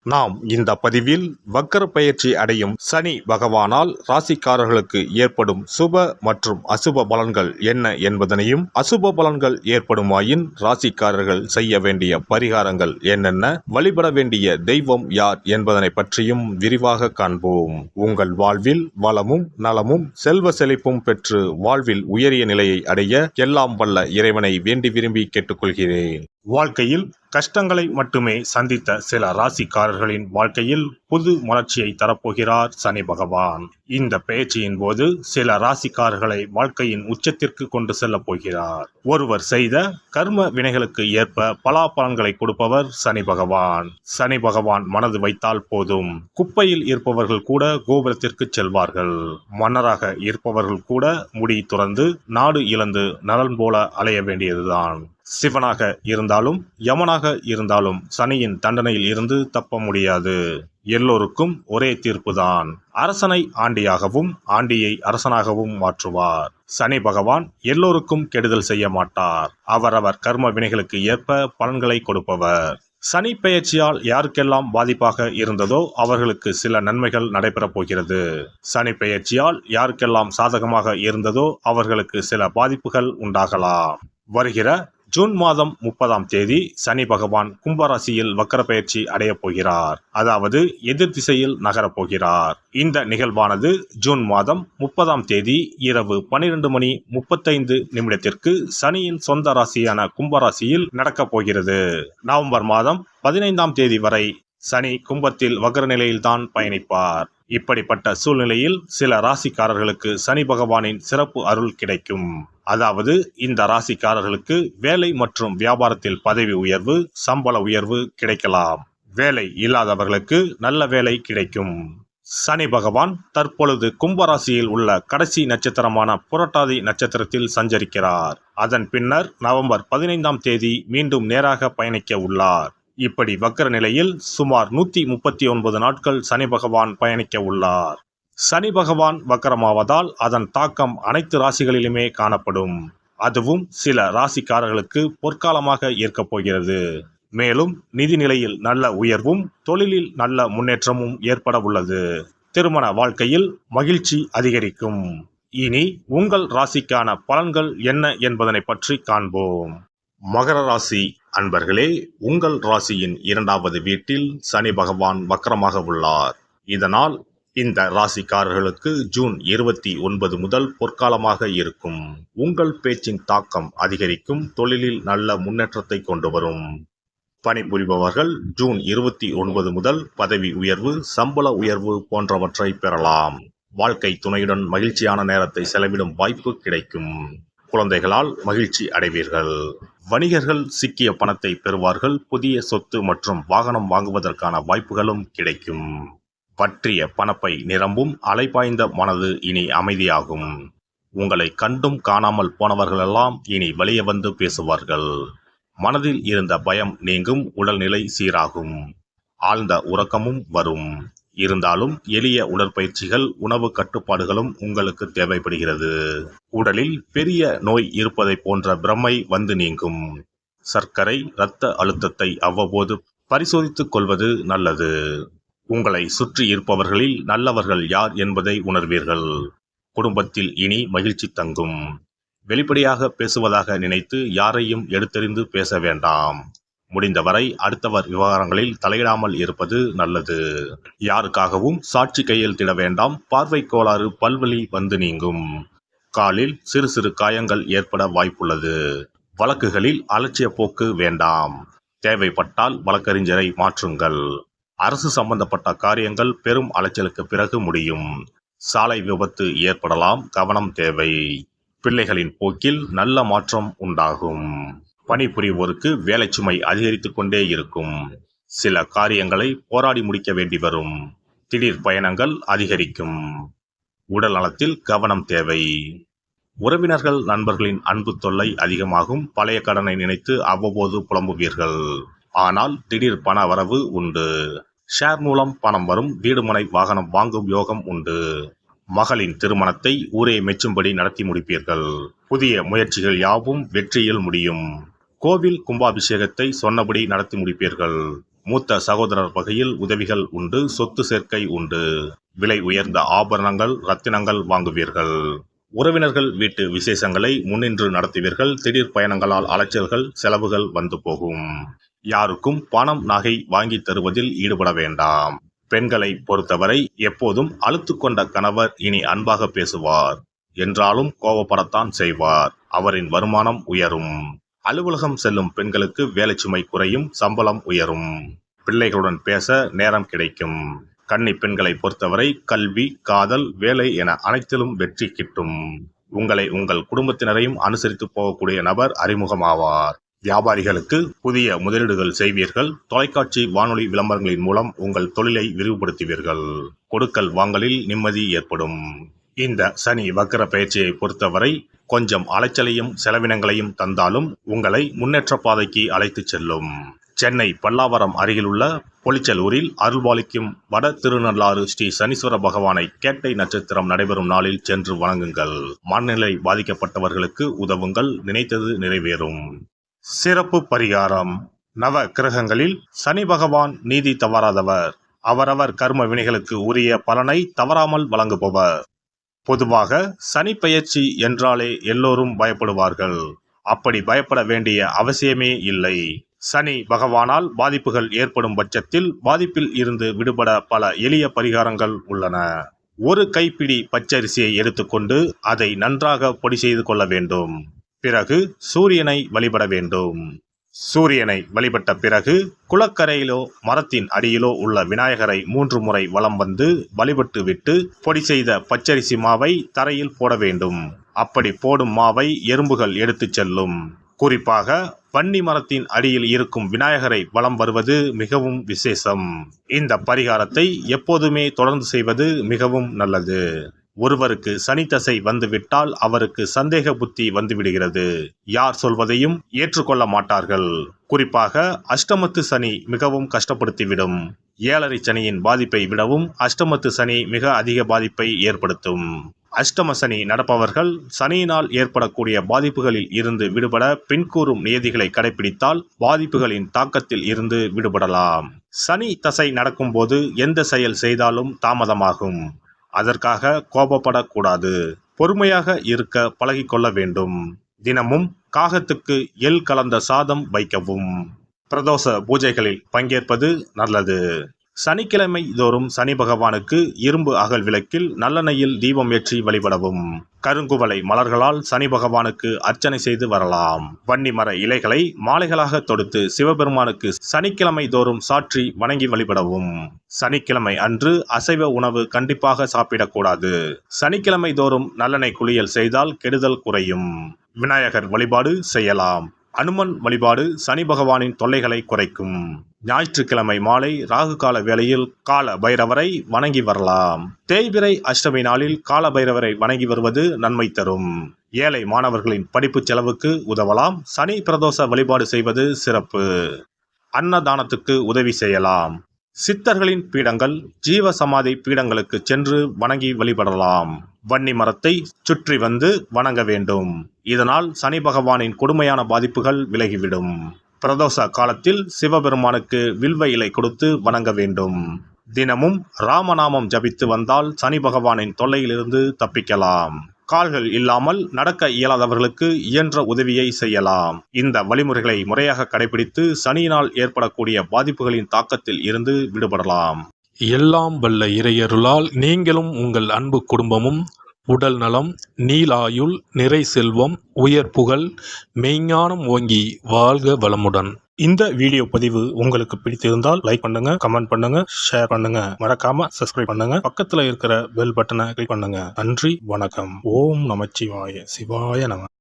நாம் இந்த பதிவில் வக்கர பெயர்ச்சி அடையும் சனி பகவானால் ராசிக்காரர்களுக்கு ஏற்படும் சுப மற்றும் அசுப பலன்கள் என்ன என்பதனையும், அசுப பலன்கள் ஏற்படுமாயின் ராசிக்காரர்கள் செய்ய வேண்டிய பரிகாரங்கள் என்னென்ன, வழிபட வேண்டிய தெய்வம் யார் என்பதனை பற்றியும் விரிவாக காண்போம். உங்கள் வாழ்வில் வளமும் நலமும் செல்வ செழிப்பும் பெற்று வாழ்வில் உயரிய நிலையை அடைய எல்லாம் வல்ல இறைவனை வேண்டி விரும்பி கேட்டுக்கொள்கிறேன். வாழ்க்கையில் கஷ்டங்களை மட்டுமே சந்தித்த சில ராசிக்காரர்களின் வாழ்க்கையில் புது மலர்ச்சியை தரப்போகிறார் சனி பகவான். இந்த பெயர்ச்சியின் போது சில ராசிக்காரர்களை வாழ்க்கையின் உச்சத்திற்கு கொண்டு செல்ல போகிறார். ஒருவர் செய்த கர்ம வினைகளுக்கு ஏற்ப பலாபலன்களை கொடுப்பவர் சனி பகவான். சனி பகவான் மனது வைத்தால் போதும், குப்பையில் இருப்பவர்கள் கூட கோபுரத்திற்கு செல்வார்கள். மன்னராக இருப்பவர்கள் கூட முடி துறந்து நாடு இழந்து நலன் போல அலைய வேண்டியதுதான். சிவனாக இருந்தாலும் யமனாக இருந்தாலும் சனியின் தண்டனையில் இருந்து தப்ப முடியாது. எல்லோருக்கும் ஒரே தீர்ப்புதான். அரசனை ஆண்டியாகவும் ஆண்டியை அரசனாகவும் மாற்றுவார். சனி பகவான் எல்லோருக்கும் கெடுதல் செய்ய மாட்டார். அவரவர் கர்ம வினைகளுக்கு ஏற்ப பலன்களை கொடுப்பவர். சனி பெயர்ச்சியால் யாருக்கெல்லாம் பாதிப்பாக இருந்ததோ அவர்களுக்கு சில நன்மைகள் நடைபெறப் போகிறது. சனி பெயர்ச்சியால் யாருக்கெல்லாம் சாதகமாக இருந்ததோ அவர்களுக்கு சில பாதிப்புகள் உண்டாகலாம். வருகிற ஜூன் மாதம் 30ஆம் தேதி சனி பகவான் கும்பராசியில் வக்கர பெயர்ச்சி அடையப் போகிறார். அதாவது எதிர் திசையில் நகரப் போகிறார். இந்த நிகழ்வானது ஜூன் மாதம் 30ஆம் தேதி இரவு 12:35 சனியின் சொந்த ராசியான கும்பராசியில் நடக்கப் போகிறது. நவம்பர் மாதம் 15ஆம் தேதி வரை சனி கும்பத்தில் வக்ர நிலையில்தான் பயணிப்பார். இப்படிப்பட்ட சூழ்நிலையில் சில ராசிக்காரர்களுக்கு சனி பகவானின் சிறப்பு அருள் கிடைக்கும். அதாவது இந்த ராசிக்காரர்களுக்கு வேலை மற்றும் வியாபாரத்தில் பதவி உயர்வு, சம்பள உயர்வு கிடைக்கலாம். வேலை இல்லாதவர்களுக்கு நல்ல வேலை கிடைக்கும். சனி பகவான் தற்பொழுது கும்பராசியில் உள்ள கடைசி நட்சத்திரமான புரட்டாதி நட்சத்திரத்தில் சஞ்சரிக்கிறார். அதன் பின்னர் நவம்பர் 15ஆம் தேதி மீண்டும் நேராக பயணிக்க உள்ளார். இப்படி வக்கர நிலையில் சுமார் 139 நாட்கள் சனி பகவான் பயணிக்க உள்ளார். சனி பகவான் வக்கரமாவதால் அதன் தாக்கம் அனைத்து ராசிகளிலுமே காணப்படும். அதுவும் சில ராசிக்காரர்களுக்கு பொற்காலமாக இருக்கப் போகிறது. மேலும் நிதி நிலையில் நல்ல உயர்வும் தொழிலில் நல்ல முன்னேற்றமும் ஏற்பட உள்ளது. திருமண வாழ்க்கையில் மகிழ்ச்சி அதிகரிக்கும். இனி உங்கள் ராசிக்கான பலன்கள் என்ன என்பதனை பற்றி காண்போம். மகர ராசி அன்பர்களே, உங்கள் ராசியின் 2வது வீட்டில் சனி பகவான் வக்கரமாக உள்ளார். இதனால் இந்த ராசிக்காரர்களுக்கு ஜூன் 29 முதல் பொற்காலமாக இருக்கும். உங்கள் பேச்சின் தாக்கம் அதிகரிக்கும். தொழிலில் நல்ல முன்னேற்றத்தை கொண்டு வரும். பணிபுரிபவர்கள் ஜூன் 29 முதல் பதவி உயர்வு, சம்பள உயர்வு போன்றவற்றை பெறலாம். வாழ்க்கை துணையுடன் மகிழ்ச்சியான நேரத்தை செலவிடும் வாய்ப்பு கிடைக்கும். குழந்தைகளால் மகிழ்ச்சி அடைவீர்கள். வணிகர்கள் சிக்கிய பணத்தை பெறுவார்கள். புதிய சொத்து மற்றும் வாகனம் வாங்குவதற்கான வாய்ப்புகளும் கிடைக்கும். பற்றிய பணப்பை நிரம்பும். அலைபாய்ந்த மனது இனி அமைதியாகும். உங்களை கண்டும் காணாமல் போனவர்களெல்லாம் இனி வெளியே வந்து பேசுவார்கள். மனதில் இருந்த பயம் நீங்கும். உடல்நிலை சீராகும். ஆழ்ந்த உறக்கமும் வரும். இருந்தாலும் எளிய உடற்பயிற்சிகள், உணவு கட்டுப்பாடுகளும் உங்களுக்கு தேவைப்படுகிறது. உடலில் பெரிய நோய் இருப்பதை போன்ற பிரமை வந்து நீங்கும். சர்க்கரை, இரத்த அழுத்தத்தை அவ்வப்போது பரிசோதித்துக் கொள்வது நல்லது. உங்களை சுற்றி இருப்பவர்களில் நல்லவர்கள் யார் என்பதை உணர்வீர்கள். குடும்பத்தில் இனி மகிழ்ச்சி தங்கும். வெளிப்படையாக பேசுவதாக நினைத்து யாரையும் எடுத்தெறிந்து பேச வேண்டாம். முடிந்தவரை அடுத்தவர் விவகாரங்களில் தலையிடாமல் இருப்பது நல்லது. யாருக்காகவும் சாட்சி கையெழுத்திட வேண்டாம். பார்வை கோளாறு, பல்வலி வந்து நீங்கும். காலில் சிறு சிறு காயங்கள் ஏற்பட வாய்ப்புள்ளது. வழக்குகளில் அலட்சிய போக்கு வேண்டாம். தேவைப்பட்டால் வழக்கறிஞரை மாற்றுங்கள். அரசு சம்பந்தப்பட்ட காரியங்கள் பெரும் அலைச்சலுக்கு பிறகு முடியும். சாலை விபத்து ஏற்படலாம். கவனம் தேவை. பிள்ளைகளின் போக்கில் நல்ல மாற்றம் உண்டாகும். பணிபுரிவோருக்கு வேலை சுமை அதிகரித்து கொண்டே இருக்கும். சில காரியங்களை போராடி முடிக்க வேண்டி வரும். திடீர் பயணங்கள் அதிகரிக்கும். உடல் நலத்தில் கவனம் தேவை. உறவினர்கள், நண்பர்களின் அன்பு தொல்லை அதிகமாகும். பழைய கடனை நினைத்து அவ்வப்போது புலம்புவீர்கள். ஆனால் திடீர் பண வரவு உண்டு. ஷேர் மூலம் பணம் வரும். வீடுமனை வாகனம் வாங்கும் யோகம் உண்டு. மகளின் திருமணத்தை ஊரே மெச்சும்படி நடத்தி முடிப்பீர்கள். புதிய முயற்சிகள் யாவும் வெற்றியில் முடியும். கோவில் கும்பாபிஷேகத்தை சொன்னபடி நடத்தி முடிப்பீர்கள். மூத்த சகோதரர் வகையில் உதவிகள் உண்டு. சொத்து சேர்க்கை உண்டு. விலை உயர்ந்த ஆபரணங்கள், ரத்தினங்கள் வாங்குவீர்கள். உறவினர்கள் வீட்டு விசேஷங்களை முன்னின்று நடத்துவீர்கள். திடீர் பயணங்களால் அலைச்சல்கள், செலவுகள் வந்து போகும். யாருக்கும் பணம், நகை வாங்கி தருவதில் ஈடுபட வேண்டாம். பெண்களை பொறுத்தவரை எப்போதும் அலுத்து கொண்ட கணவர் இனி அன்பாக பேசுவார். என்றாலும் கோபப்படத்தான் செய்வார். அவரின் வருமானம் உயரும். அலுவலகம் செல்லும் பெண்களுக்கு வேலை சுமை குறையும், சம்பளம் உயரும். பிள்ளைகளுடன் பேச நேரம் கிடைக்கும். கன்னி பெண்களை பொறுத்தவரை கல்வி, காதல், வேலை என அனைத்திலும் வெற்றி கிட்டும். உங்களை உங்கள் குடும்பத்தினரையும் அனுசரித்து போகக்கூடிய நபர் அறிமுகமாவார். வியாபாரிகளுக்கு புதிய முதலீடுகள் செய்வீர்கள். தொலைக்காட்சி, வானொலி விளம்பரங்களின் மூலம் உங்கள் தொழிலை விரிவுபடுத்துவீர்கள். கொடுக்கல் வாங்கலில் நிம்மதி ஏற்படும். இந்த சனி வக்ர பயிற்சியை பொறுத்தவரை கொஞ்சம் அலைச்சலையும் செலவினங்களையும் தந்தாலும் உங்களை முன்னேற்ற பாதைக்கு அழைத்துச் செல்லும். சென்னை பல்லாவரம் அருகிலுள்ள பொலிச்சலூரில் அருள்பாலிக்கும் வட திருநள்ளாறு ஸ்ரீ சனீஸ்வர பகவானை கேட்டை நட்சத்திரம் நடைபெறும் நாளில் சென்று வணங்குங்கள். மனநிலை பாதிக்கப்பட்டவர்களுக்கு உதவுங்கள். நினைத்தது நிறைவேறும். சிறப்பு பரிகாரம். நவ கிரகங்களில் சனி பகவான் நீதி தவறாதவர். அவரவர் கர்ம வினைகளுக்கு உரிய பலனை தவறாமல் வழங்குபவர். பொதுவாக சனி பெயர்ச்சி என்றாலே எல்லோரும் பயப்படுவார்கள். அப்படி பயப்பட வேண்டிய அவசியமே இல்லை. சனி பகவானால் பாதிப்புகள் ஏற்படும் பட்சத்தில் பாதிப்பில் இருந்து விடுபட பல எளிய பரிகாரங்கள் உள்ளன. ஒரு கைப்பிடி பச்சரிசியை எடுத்துக்கொண்டு அதை நன்றாக பொடி செய்து கொள்ள வேண்டும். பிறகு சூரியனை வழிபட வேண்டும். சூரியனை வழிபட்ட பிறகு குளக்கரையிலோ மரத்தின் அடியிலோ உள்ள விநாயகரை 3 முறை வலம் வந்து வழிபட்டு விட்டு பொடி செய்த பச்சரிசி மாவை தரையில் போட வேண்டும். அப்படி போடும் மாவை எறும்புகள் எடுத்துச் செல்லும். குறிப்பாக வன்னி மரத்தின் அடியில் இருக்கும் விநாயகரை வலம் வருவது மிகவும் விசேஷம். இந்த பரிகாரத்தை எப்போதுமே தொடர்ந்து செய்வது மிகவும் நல்லது. ஒருவருக்கு சனி தசை வந்துவிட்டால் அவருக்கு சந்தேக புத்தி வந்துவிடுகிறது. யார் சொல்வதையும் ஏற்றுக்கொள்ள மாட்டார்கள். குறிப்பாக அஷ்டமத்து சனி மிகவும் கஷ்டப்படுத்திவிடும். 7.5 சனியின் பாதிப்பை விடவும் அஷ்டமத்து சனி மிக அதிக பாதிப்பை ஏற்படுத்தும். அஷ்டம சனி நடப்பவர்கள் சனியினால் ஏற்படக்கூடிய பாதிப்புகளில் இருந்து விடுபட பின்கூறும் நியதிகளை கடைபிடித்தால் பாதிப்புகளின் தாக்கத்தில் இருந்து விடுபடலாம். சனி தசை நடக்கும்போது எந்த செயல் செய்தாலும் தாமதமாகும். அதற்காக கோபப்படக்கூடாது. பொறுமையாக இருக்க பழகிக்கொள்ள வேண்டும். தினமும் காகத்துக்கு எள் கலந்த சாதம் வைக்கவும். பிரதோஷ பூஜைகளில் பங்கேற்பது நல்லது. சனிக்கிழமை தோறும் சனி பகவானுக்கு இரும்பு அகல் விளக்கில் நல்லெண்ணெயில் தீபம் ஏற்றி வழிபடவும். கருங்குவளை மலர்களால் சனி பகவானுக்கு அர்ச்சனை செய்து வரலாம். வன்னி மர இலைகளை மாலைகளாக தொடுத்து சிவபெருமானுக்கு சனிக்கிழமை தோறும் சாற்றி வணங்கி வழிபடவும். சனிக்கிழமை அன்று அசைவ உணவு கண்டிப்பாக சாப்பிடக்கூடாது. சனிக்கிழமை தோறும் நல்லெண்ணெய் குளியல் செய்தால் கெடுதல் குறையும். விநாயகர் வழிபாடு செய்யலாம். அனுமன் வழிபாடு சனி பகவானின் தொல்லைகளை குறைக்கும். ஞாயிற்றுக்கிழமை மாலை ராகு கால வேளையில் கால பைரவரை வணங்கி வரலாம். தேய்பிறை அஷ்டமி நாளில் கால பைரவரை வணங்கி வருவது நன்மை தரும். ஏழை மாணவர்களின் படிப்பு செலவுக்கு உதவலாம். சனி பிரதோஷ வழிபாடு செய்வது சிறப்பு. அன்னதானத்துக்கு உதவி செய்யலாம். சித்தர்களின் பீடங்கள், ஜீவ சமாதி பீடங்களுக்கு சென்று வணங்கி வழிபடலாம். வன்னி மரத்தை சுற்றி வந்து வணங்க வேண்டும். இதனால் சனி பகவானின் கொடுமையான பாதிப்புகள் விலகிவிடும். பிரதோஷ காலத்தில் சிவபெருமானுக்கு வில்வ இலை கொடுத்து வணங்க வேண்டும். தினமும் ராமநாமம் ஜபித்து வந்தால் சனி பகவானின் தொல்லையிலிருந்து தப்பிக்கலாம். கால்கள் இல்லாமல் நடக்க இயலாதவர்களுக்கு இயன்ற உதவியை செய்யலாம். இந்த வழிமுறைகளை முறையாக கடைபிடித்து சனியினால் ஏற்படக்கூடிய பாதிப்புகளின் தாக்கத்தில் இருந்து விடுபடலாம். எல்லாம் வல்ல இறையருளால் நீங்களும் உங்கள் அன்பு குடும்பமும் உடல் நலம், நீலாயுள், நிறை செல்வம், உயர் புகழ், மெய்ஞானம் ஓங்கி வாழ்க வளமுடன். இந்த வீடியோ பதிவு உங்களுக்கு பிடித்திருந்தால் லைக் பண்ணுங்க, கமெண்ட் பண்ணுங்க, ஷேர் பண்ணுங்க. மறக்காம சப்ஸ்கிரைப் பண்ணுங்க. பக்கத்துல இருக்கிற பெல் பட்டனை கிளிக் பண்ணுங்க. நன்றி, வணக்கம். ஓம் நமச்சிவாய. சிவாய நம.